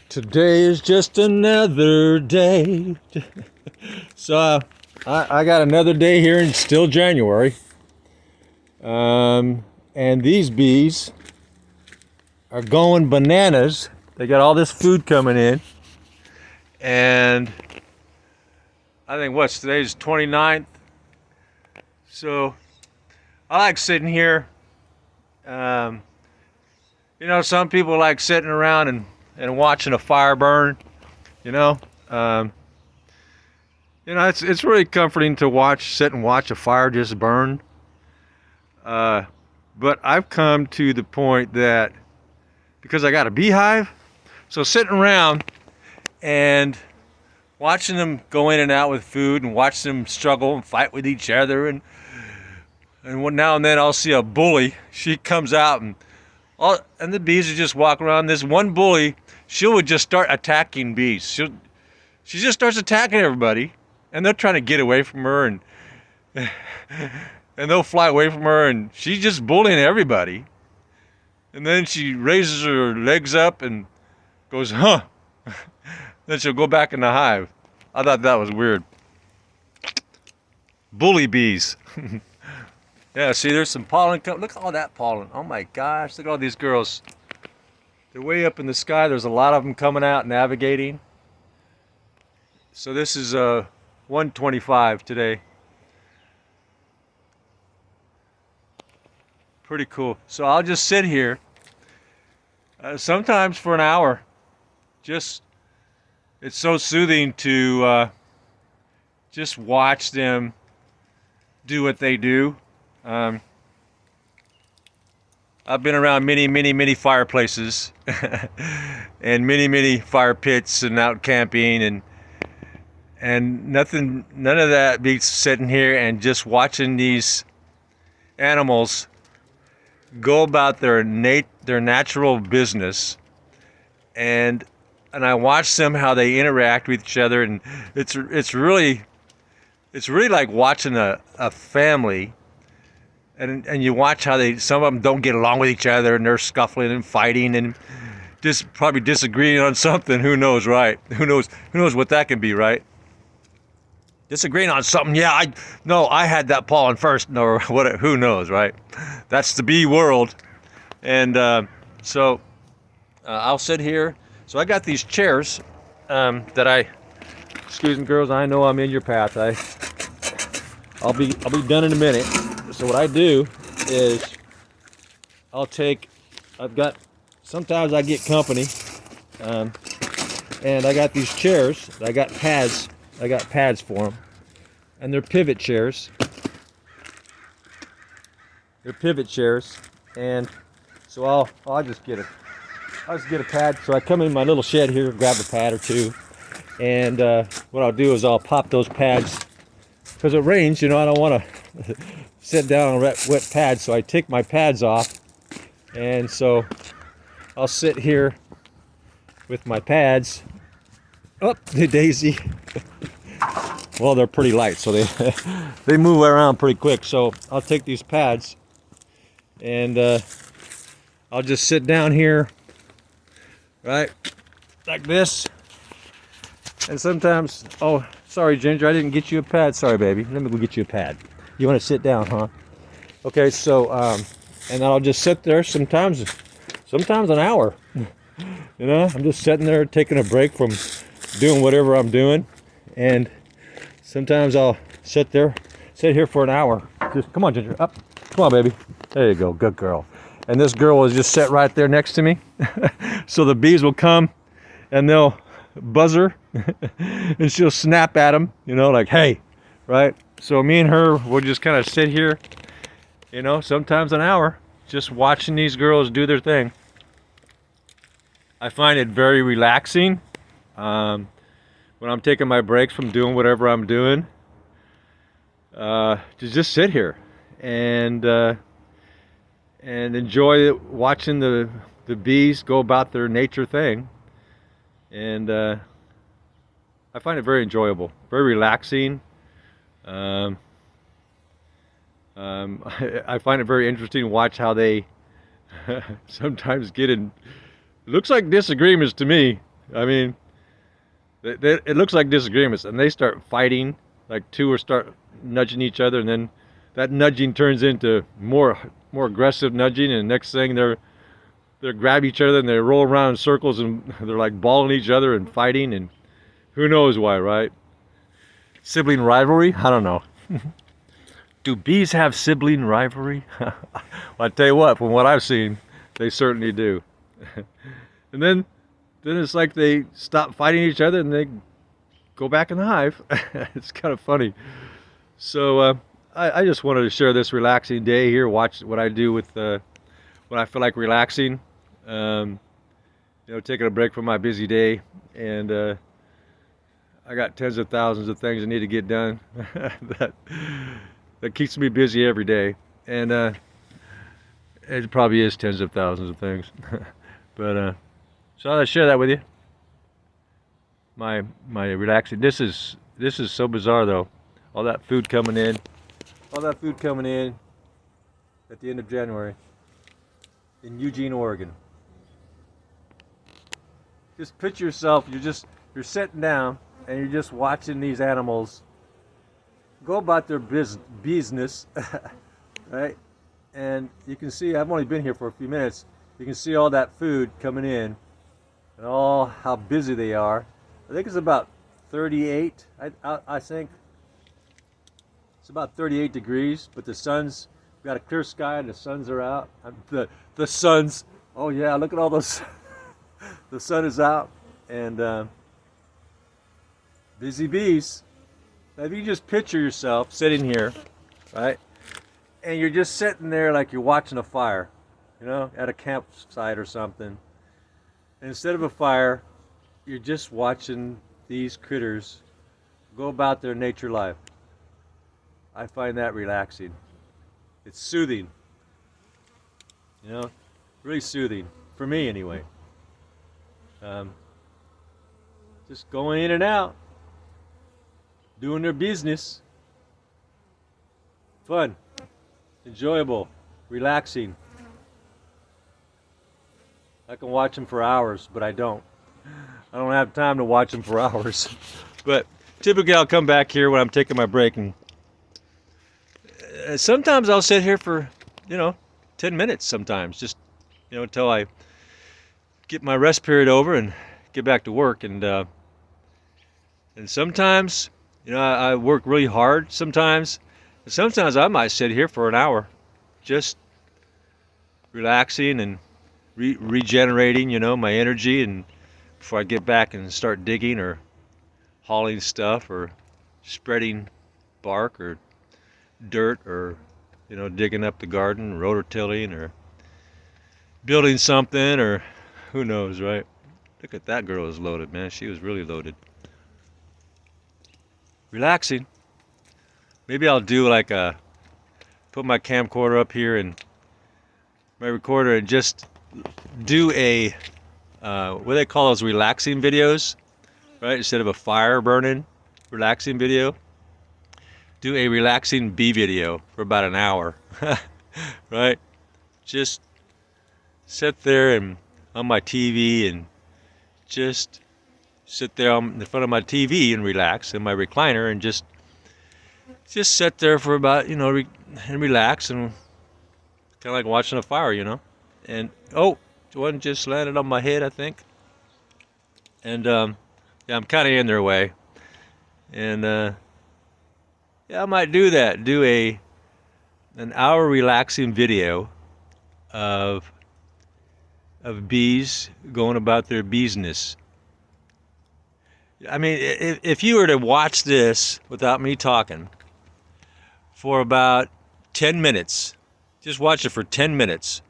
Today is just another day. So I got another day here and still January. And these bees are going bananas. They got all this food coming in. And I think today's 29th. So I like sitting here. Some people like sitting around and watching a fire burn. It's really comforting to sit and watch a fire just burn. But I've come to the point that because I got a beehive, so sitting around and watching them go in and out with food and watch them struggle and fight with each other and now and then I'll see a bully. She comes out and the bees are just walking around. This one bully, she would just start attacking bees. She just starts attacking everybody, and they're trying to get away from her, and they'll fly away from her, and she's just bullying everybody. And then she raises her legs up and goes, huh. Then she'll go back in the hive. I thought that was weird. Bully bees. Yeah, see, there's some pollen. Look at all that pollen. Oh my gosh, look at all these girls. They're way up in the sky. There's a lot of them coming out navigating. So this is 125 today. Pretty cool. So I'll just sit here, sometimes for an hour. It's so soothing to just watch them do what they do. I've been around many fireplaces and many fire pits and out camping and none of that beats sitting here and just watching these animals go about their natural business, and I watch them how they interact with each other, and it's really like watching a family. And you watch how some of them don't get along with each other, and they're scuffling and fighting and just probably disagreeing on something. Who knows, right? Who knows what that can be, right? Disagreeing on something. Yeah, I had that pollen first. No, what? Who knows, right? That's the bee world. And so I'll sit here. So I got these chairs excuse me, girls. I know I'm in your path. I'll be done in a minute. So what I do is sometimes I get company, and I got these chairs. I got pads for them, and they're pivot chairs. And so I'll just get a pad. So I come in my little shed here, grab a pad or two, and what I'll do is I'll pop those pads, because it rains. I don't want to sit down on wet pads, so I take my pads off, and so I'll sit here with my pads. Oh, the daisy. Well, they're pretty light, so they move around pretty quick. So I'll take these pads, and I'll just sit down here, right, like this. And sometimes, oh, sorry, Ginger, I didn't get you a pad. Sorry, baby. Let me go get you a pad. You want to sit down, huh? Okay, so and I'll just sit there sometimes an hour. I'm just sitting there taking a break from doing whatever I'm doing, and sometimes I'll sit here for an hour. Just come on, Ginger, up. Come on, baby. There you go, good girl. And this girl will just sit right there next to me. So the bees will come and they'll buzz her and she'll snap at them, like, hey, right? So me and her will just kind of sit here, sometimes an hour, just watching these girls do their thing. I find it very relaxing when I'm taking my breaks from doing whatever I'm doing, to just sit here and enjoy watching the bees go about their nature thing. And I find it very enjoyable, very relaxing. I find it very interesting to watch how they sometimes get in, looks like disagreements to me, I mean, it looks like disagreements, and they start fighting. Like two or start nudging each other, and then that nudging turns into more aggressive nudging, and next thing they're grab each other and they roll around in circles and they're like balling each other and fighting, and who knows why, right? Sibling rivalry? I don't know. Do bees have sibling rivalry? Well, I tell you what, from what I've seen, they certainly do. And then it's like they stop fighting each other and they go back in the hive. It's kind of funny. So I just wanted to share this relaxing day here. Watch what I do with when I feel like relaxing. Taking a break from my busy day, and I got tens of thousands of things I need to get done. that keeps me busy every day, and it probably is tens of thousands of things. But so I'll share that with you. My relaxing. This is so bizarre though. All that food coming in at the end of January in Eugene, Oregon. Just picture yourself, you're sitting down and you're just watching these animals go about their business, right? And you can see, I've only been here for a few minutes, you can see all that food coming in and all how busy they are. I think it's about 38, I think. It's about 38 degrees, but the sun's, we've got a clear sky and the suns are out. The sun's, oh yeah, look at all those. The sun is out, and busy bees. Now if you just picture yourself sitting here, right, and you're just sitting there like you're watching a fire, at a campsite or something. And instead of a fire, you're just watching these critters go about their nature life. I find that relaxing. It's soothing. Really soothing. For me, anyway. Just going in and out. Doing their business. Fun. Enjoyable. Relaxing. I can watch them for hours, but I don't. I don't have time to watch them for hours. But typically I'll come back here when I'm taking my break, and sometimes I'll sit here for 10 minutes sometimes, just until I get my rest period over and get back to work. And sometimes I work really hard sometimes, and sometimes I might sit here for an hour just relaxing and regenerating my energy, and before I get back and start digging or hauling stuff or spreading bark or dirt or digging up the garden, rototilling, or building something, or who knows, right? Look at that girl is loaded, man. She was really loaded. Relaxing. Maybe I'll do like put my camcorder up here and my recorder and just do a what do they call those, relaxing videos, right? Instead of a fire burning relaxing video, do a relaxing bee video for about an hour. Right? Just sit there and on my TV and just sit there in front of my TV and relax in my recliner and just sit there for about and relax, and kind of like watching a fire, and one just landed on my head, I think. And yeah, I'm kind of in their way, and yeah, I might do that. Do an hour relaxing video of bees going about their business. I mean, if you were to watch this without me talking for about 10 minutes, just watch it for 10 minutes,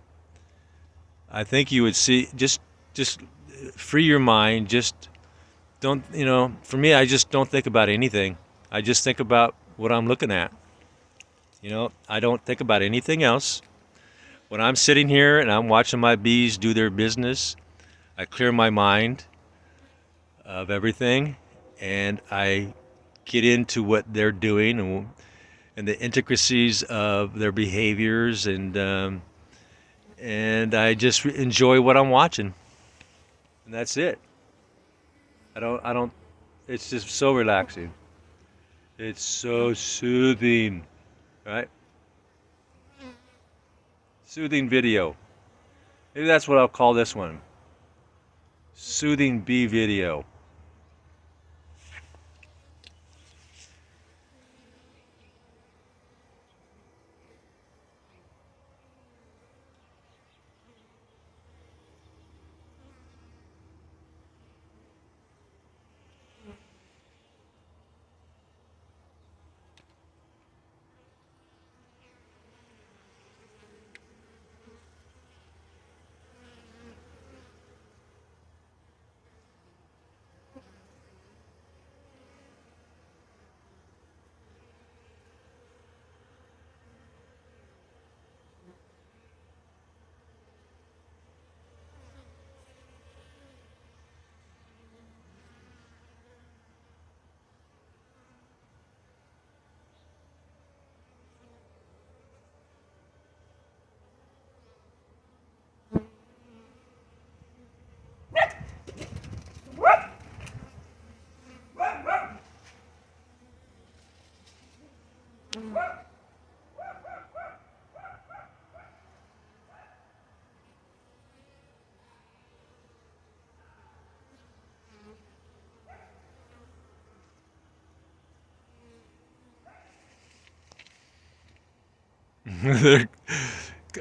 I think you would see, just free your mind. Just don't, for me, I just don't think about anything. I just think about what I'm looking at. I don't think about anything else. When I'm sitting here and I'm watching my bees do their business, I clear my mind of everything, and I get into what they're doing and the intricacies of their behaviors, and I just enjoy what I'm watching, and that's it. I don't, it's just so relaxing. It's so soothing, right? Soothing video. Maybe that's what I'll call this one. Soothing bee video.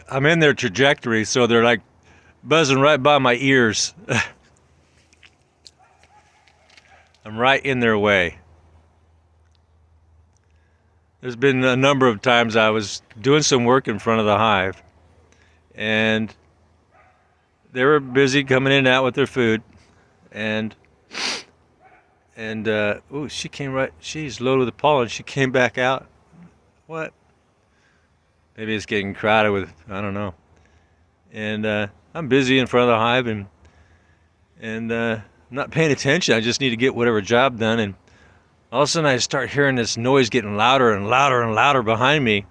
I'm in their trajectory, so they're like buzzing right by my ears. I'm right in their way. There's been a number of times I was doing some work in front of the hive, and they were busy coming in and out with their food, and oh, she came right. She's loaded with pollen. She came back out. What? Maybe it's getting crowded with, I don't know. And I'm busy in front of the hive, and I'm not paying attention. I just need to get whatever job done, and all of a sudden I start hearing this noise getting louder and louder and louder behind me.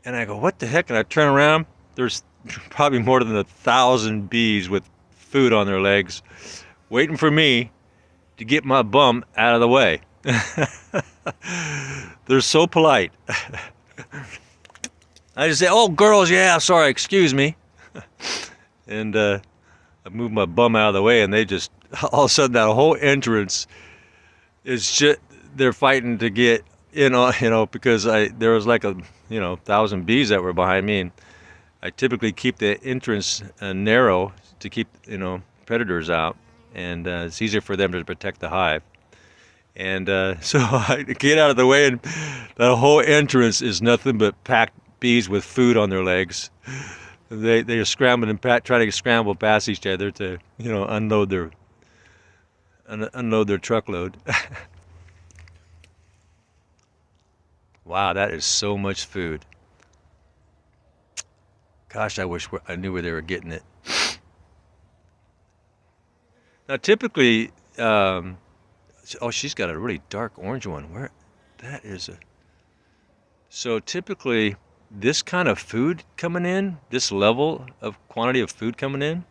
And I go, what the heck? And I turn around. There's probably more than 1,000 bees with food on their legs waiting for me to get my bum out of the way. They're so polite. I just say, oh, girls, yeah, sorry, excuse me. And I move my bum out of the way, and they just, all of a sudden, that whole entrance is just, they're fighting to get in, because there was like 1,000 bees that were behind me, and I typically keep the entrance narrow to keep, predators out, and it's easier for them to protect the hive. And so I get out of the way, and the whole entrance is nothing but packed bees with food on their legs. They are scrambling and trying to scramble past each other to unload their truckload. Wow, that is so much food. Gosh, I wish I knew where they were getting it. Now, typically, oh, she's got a really dark orange one. Where that is a. So typically, this kind of food coming in, this level of quantity of food coming in,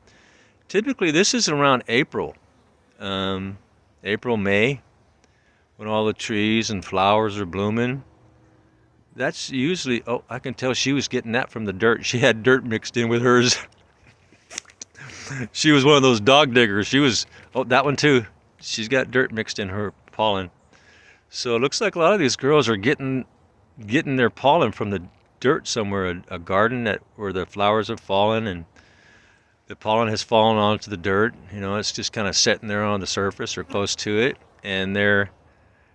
typically this is around April, April, May, when all the trees and flowers are blooming. That's usually, oh, I can tell she was getting that from the dirt. She had dirt mixed in with hers. She was one of those dog diggers. She was, oh, that one too. She's got dirt mixed in her pollen. So it looks like a lot of these girls are getting their pollen from the dirt somewhere, a garden where the flowers have fallen and the pollen has fallen onto the dirt. It's just kind of sitting there on the surface or close to it, and they're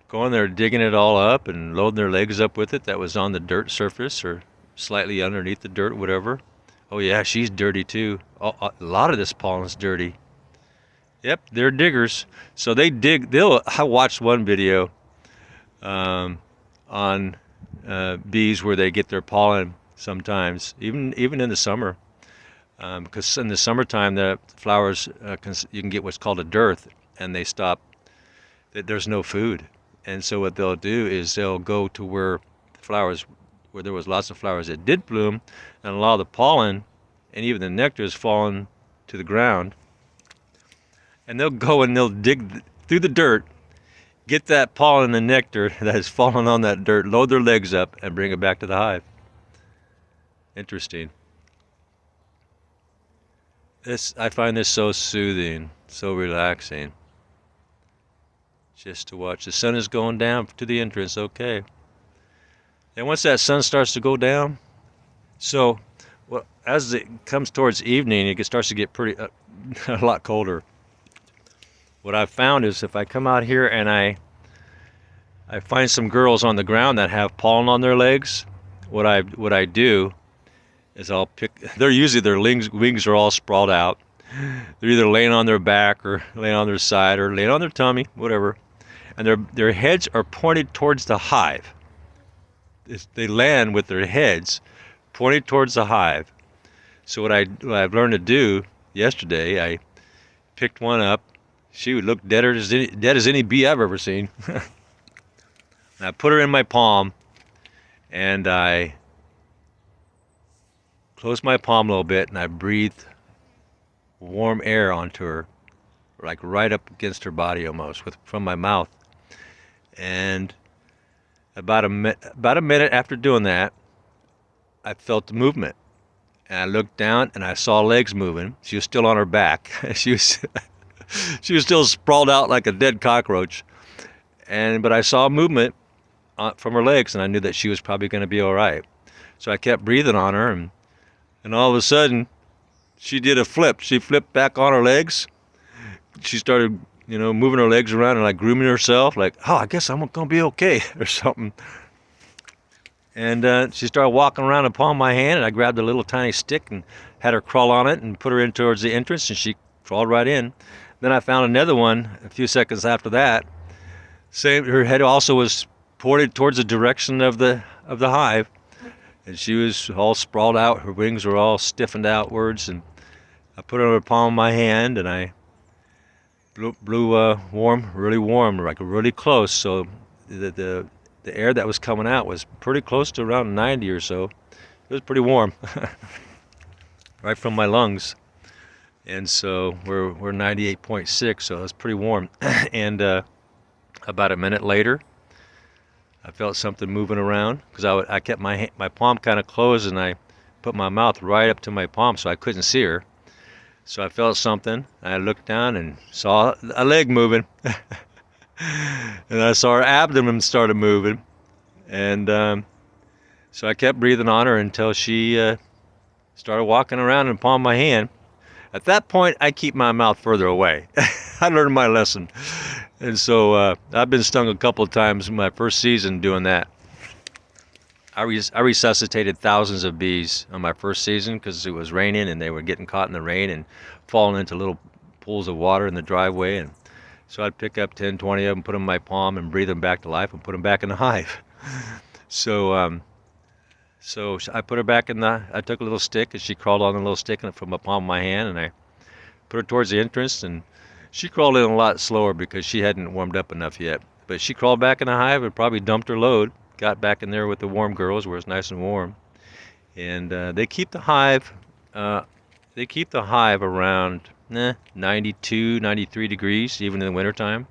going there digging it all up and loading their legs up with it that was on the dirt surface or slightly underneath the dirt, whatever. Oh yeah, she's dirty too. A lot of this pollen's dirty. Yep, they're diggers. So they dig. I watched one video on bees where they get their pollen sometimes, even in the summer, because in the summertime the flowers you can get what's called a dearth, and they stop. There's no food, and so what they'll do is they'll go to where there was lots of flowers that did bloom, and a lot of the pollen and even the nectar is falling to the ground, and they'll go and they'll dig through the dirt, get that pollen and the nectar that has fallen on that dirt, load their legs up, and bring it back to the hive. Interesting. I find this so soothing, so relaxing. Just to watch. The sun is going down to the entrance, okay. And once that sun starts to go down, so well, as it comes towards evening, it starts to get pretty a lot colder. What I've found is if I come out here and I find some girls on the ground that have pollen on their legs, what I do is I'll pick. They're usually their wings are all sprawled out. They're either laying on their back or laying on their side or laying on their tummy, whatever, and their heads are pointed towards the hive. They land with their heads pointed towards the hive. So what I've learned to do yesterday, I picked one up. She would look dead as any bee I've ever seen. And I put her in my palm, and I closed my palm a little bit, and I breathed warm air onto her, like right up against her body almost, from my mouth. And about a minute after doing that, I felt the movement, and I looked down and I saw legs moving. She was still on her back. She was still sprawled out like a dead cockroach, but I saw movement from her legs, and I knew that she was probably going to be all right. So I kept breathing on her, and all of a sudden, she did a flip. She flipped back on her legs. She started moving her legs around and like grooming herself, like, oh, I guess I'm gonna be okay or something. And she started walking around the palm of my hand, and I grabbed a little tiny stick and had her crawl on it and put her in towards the entrance, and she crawled right in. Then I found another one a few seconds after that. Same, her head also was pointed towards the direction of the hive, and she was all sprawled out. Her wings were all stiffened outwards, and I put her in the palm of my hand, and I blew warm, really warm, like really close. So the air that was coming out was pretty close to around 90 or so. It was pretty warm, right from my lungs. And so we're 98.6, so it's pretty warm. And about a minute later, I felt something moving around because I kept my palm kind of closed, and I put my mouth right up to my palm so I couldn't see her. So I felt something. I looked down and saw a leg moving. And I saw her abdomen started moving. And so I kept breathing on her until she started walking around in the palm of my hand. At that point, I keep my mouth further away. I learned my lesson. And so I've been stung a couple of times in my first season doing that. I resuscitated thousands of bees on my first season because it was raining and they were getting caught in the rain and falling into little pools of water in the driveway. And so I'd pick up 10, 20 of them, put them in my palm, and breathe them back to life and put them back in the hive. So I put her back I took a little stick, and she crawled on the little stick from the palm of my hand, and I put her towards the entrance, and she crawled in a lot slower because she hadn't warmed up enough yet. But she crawled back in the hive and probably dumped her load. Got back in there with the warm girls where it's nice and warm, and they keep the hive around 92, 93 degrees even in the wintertime.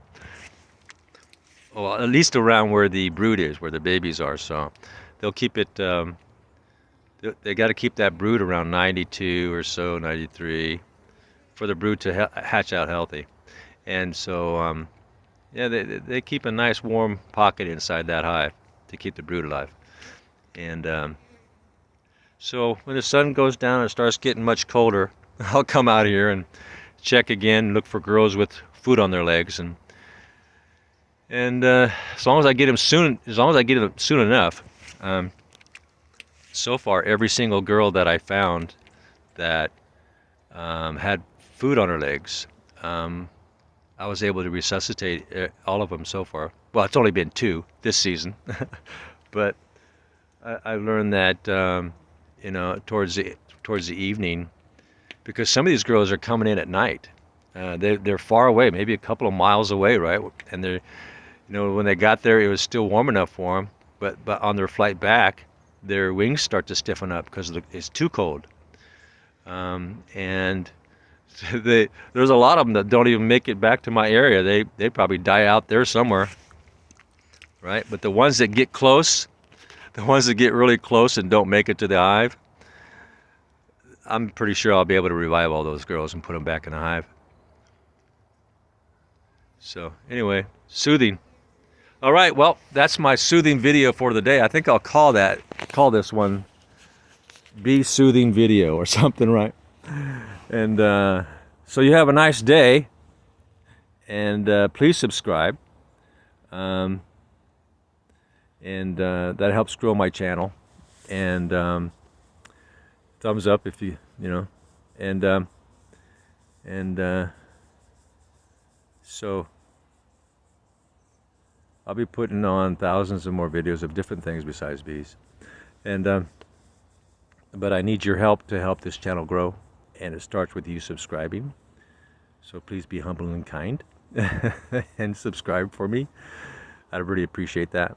Well, at least around where the brood is, where the babies are. So they'll keep it. They got to keep that brood around 92 or so, 93, for the brood to hatch out healthy. And so they keep a nice warm pocket inside that hive to keep the brood alive. And so when the sun goes down and it starts getting much colder, I'll come out here and check again, look for girls with food on their legs, and as long as I get them soon enough. So far, every single girl that I found that had food on her legs, I was able to resuscitate all of them so far. Well, it's only been 2 this season, but I learned that towards the evening, because some of these girls are coming in at night. They're far away, maybe a couple of miles away, right? And they're, when they got there, it was still warm enough for them, but on their flight back, their wings start to stiffen up because it's too cold. And There's a lot of them that don't even make it back to my area. They probably die out there somewhere, right? But the ones that get close, the ones that get really close and don't make it to the hive, I'm pretty sure I'll be able to revive all those girls and put them back in the hive. So anyway, soothing. All right, well, that's my soothing video for the day. I think I'll call this one Bee Soothing Video or something, right? And so you have a nice day, and please subscribe. And that helps grow my channel. And thumbs up if you know. And so I'll be putting on thousands of more videos of different things besides bees. And but I need your help to help this channel grow, and it starts with you subscribing. So please be humble and kind and subscribe for me. I'd really appreciate that.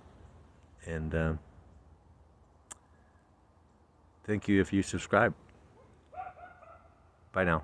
And thank you if you subscribe. Bye now.